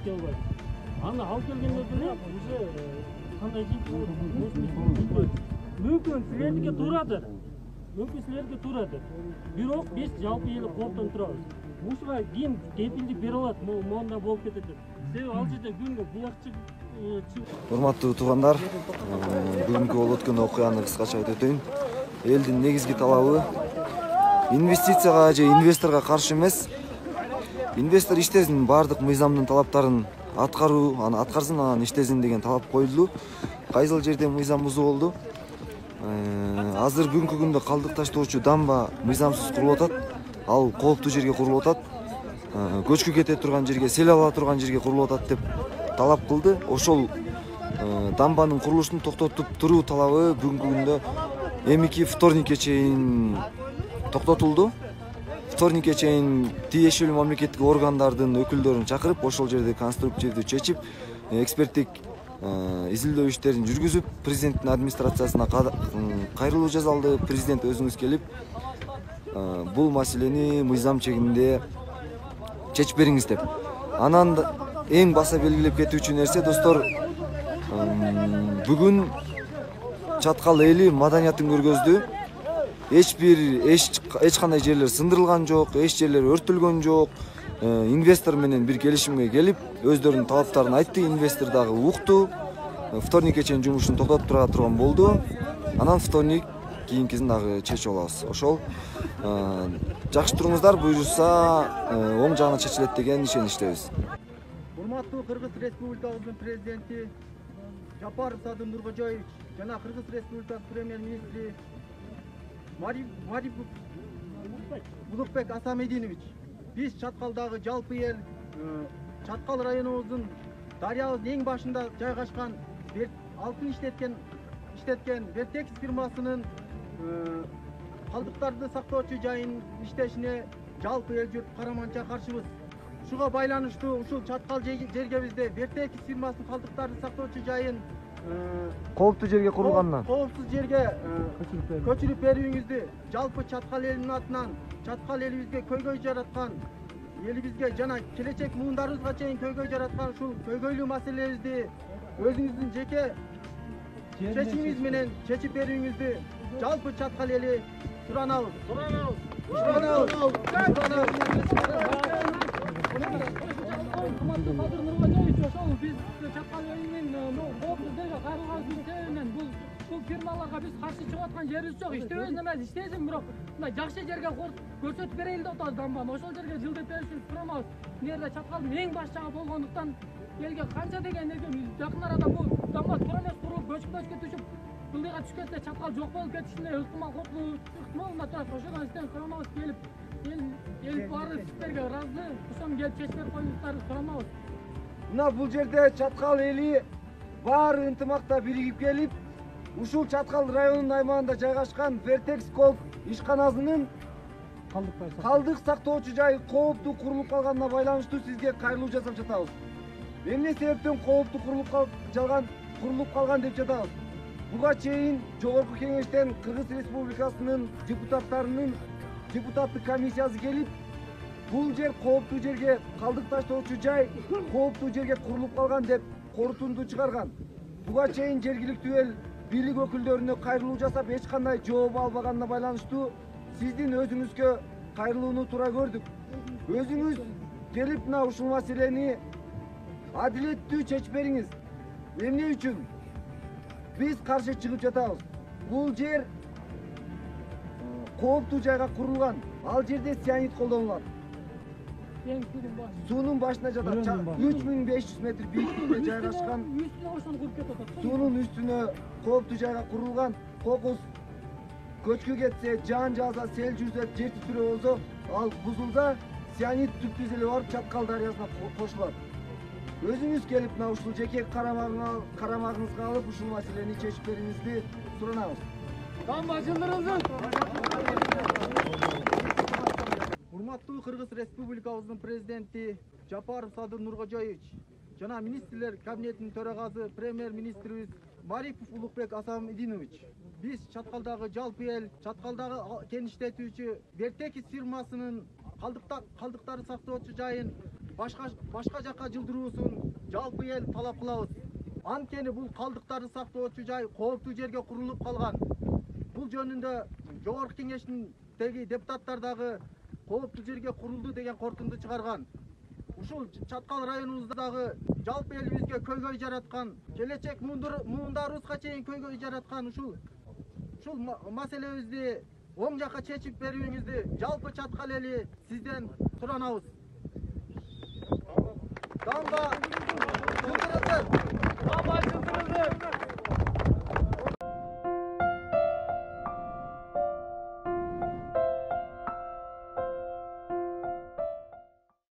акча бар. Аны алып келгенде уже кандай мүмкүн силердике туурады. Мүмкүн силерге туурады. Бирок биз жалпы эле кооптон турабыз. Ушуга ким кепилдик бере алат? Монда болуп кетет деп. Себеби ал жерде күнгө буякчы. Урматтуу туугандар, бүгүнкү болуп өткөн окуяны кыскача айтып өтөйүн. Элдин негизги талабы инвестицияга же инвесторго каршы эмес. Инвестор иштесин, бардык мыйзамдын талаптарын аткарсын, анан иштесин деген талап коюлду. Кайсыл жерде мыйзам бузуу болду? Азыр бүгүнкү күндө калдык таштоочу дамба мыйзамсыз курулуп атат. Ал кооптуу жерге курулуп атат. Көчкү кете турган жерге, сел ала турган жерге курулуп атат деп талап кылды. Ошол дамбанын курулушун токтотуп туруу талабы бүгүнкү күндө эмики вторникке чейин токтотулду. Вторникке чейин тиешелүү мамлекеттик органдардын өкүлдөрүн чакырып, ошол жерде конструктивдүү чечип, эксперттик изилдөө иштерин жүргүзүп, президенттин администрациясына кайрылуу жасалды. Президент өзүңүз келип, бул маселени мыйзам чегинде чечип бериңиз деп. Анан эң баса белгилеп кетүүчү нерсе, достор, бүгүн чаткал эли маданиятын көргөздү. Эч кандай жерлер сындырылган жок, эч жерлер өртөлгөн жок. Инвестор менен бир келишимге келип, өздөрүнүн талаптарын айтты. Инвестор дагы укту. Вторникке чейин жумушун токтотуп тура турган болду. Анан вторник кийинкисин дагы чечип алабыз. Ошол жакшы туруңуздар, буюрса оң жагына чечилет деген ишеничтебиз. Урматтуу Кыргыз Республикабыздын президенти Жапаров Садыр Нуркожоевич жана Кыргыз Республикасы премьер-министри Мариф Улукбек Асамединович, биз Чаткалдагы жалпы эл, Чаткал районубуздун дарыябыздын эң башында жайгашкан алтын иштеткен Вертекс фирмасынын калдыктарды сактоочу жайын иштешине жалпы эл журт караманча каршыбыз. Шуга байланыштуу ушул Чаткал жерге бизде Вертекс фирмасынын калдыктарды сактоочу жайын Кооптуу жерге курулганына, коопсуз жерге көчүрүп берүүңүздү жалпы Чаткал элинин атынан, Чаткал элибизге көйгөй жараткан, элибизге жана келечек муундарыбызга чейин көйгөй жараткан ушул көйгөйлүү маселелерди өзүңүздүн жеке чечимиңиз менен чечип берүүңүздү жалпы Чаткал эли суранабыз. Ошол биз Чаткал элинин кооптуз жерге кайрылганыбыздын себебинен бул фирмаларга биз каршы чыгып аткан жерибиз жок. Иштебесин эмес, иштесин, бирок мындай жакшы жерге көрсөтүп берейли деп атабыз дамбаны. Ошол жерге жылдап беришин сурамабыз. Мына жерде Чаткалдын эң баш жагы болгондуктан элге канча деген жакын арада бул дамба туура эмес курулуп көчкү түшүп, жылдыйга түшүп кетсе Чаткал жок болуп кетишине ыктымал турат. Ошондон иштен сурамабыз, келип баары сиздерге ыраазы, ошону келип чечип берип коюңуздарды сурамабыз. Мына бул жерде Чаткал эли баары ынтымакта биригип келип, ушул Чаткал районунун аймагында жайгашкан Вертекс Колп ишканасынын калдык сактоочу жайы кооптуу курулуп калганына байланыштуу сизге кайрылуу жасап жатабыз. Эмне себептен кооптуу курулуп калган деп жатабыз? Буга чейин Жогорку Кеңештен Кыргыз Республикасынын депутаттарынын депутаттык комиссиясы келип, бул жер кооптуу жерге, калдык таштоочу жай кооптуу жерге курулуп калган деп корутунду чыгарган. Буга чейин жергиликтүү эл бийлик өкүлдөрүнө кайрылуу жасап, эч кандай жооп албаганына байланыштуу сиздин өзүңүзгө кайрылууну туура көрдүк. Өзүңүз келип мына ушул маселени адилеттүү чечип бериңиз. Эмне үчүн биз каршы чыгып жатабыз? Бул жер кооптуу жайга курулган. Ал жерде цианид колдонулат. Суунун башына жатат. 3500 метр бийиктикте жайгашкан. Суунун үстүнө кооптуу жайга курулган. Кокус көчкү кетсе, жаан жааса, сел жүрсө, жер титирөө болсо, ал бузулса, цианид түптүз эле барып Чаткал дарыясына кошулат. Өзүңүз келип мына ушул жеке карамагыңызга алып ушул маселени чечип бериңизди суранабыз. Дамба жылдырылсын. Урматтуу Кыргыз Республикабыздын президенти Жапаров Садыр Нуркожоевич жана министрлер кабинетинин төрагасы премьер-министрибиз Мариф Улукбек Асамединович, биз Чаткалдагы жалпы эл, Чаткалдагы кен иштетүүчү Вертекс фирмасынын калдыктары сактоочу жайын башка жакка жылдыруусун жалпы эл талап кылабыз. Анткени бул калдыктарды сактоочу жай кооптуу жерге курулуп калган. Бул жөнүндө Жогорку Кеңештиндеги депутаттар дагы кооптуу жерге курулду деген корутунду чыгарган. Ушул Чаткал районубуздагы жалпы элибизге көйгөй жараткан, келечек муундарыбызга чейин көйгөй жараткан ушул маселебизди оң жакка чечип берүүңүздү жалпы Чаткал эли сизден суранабыз.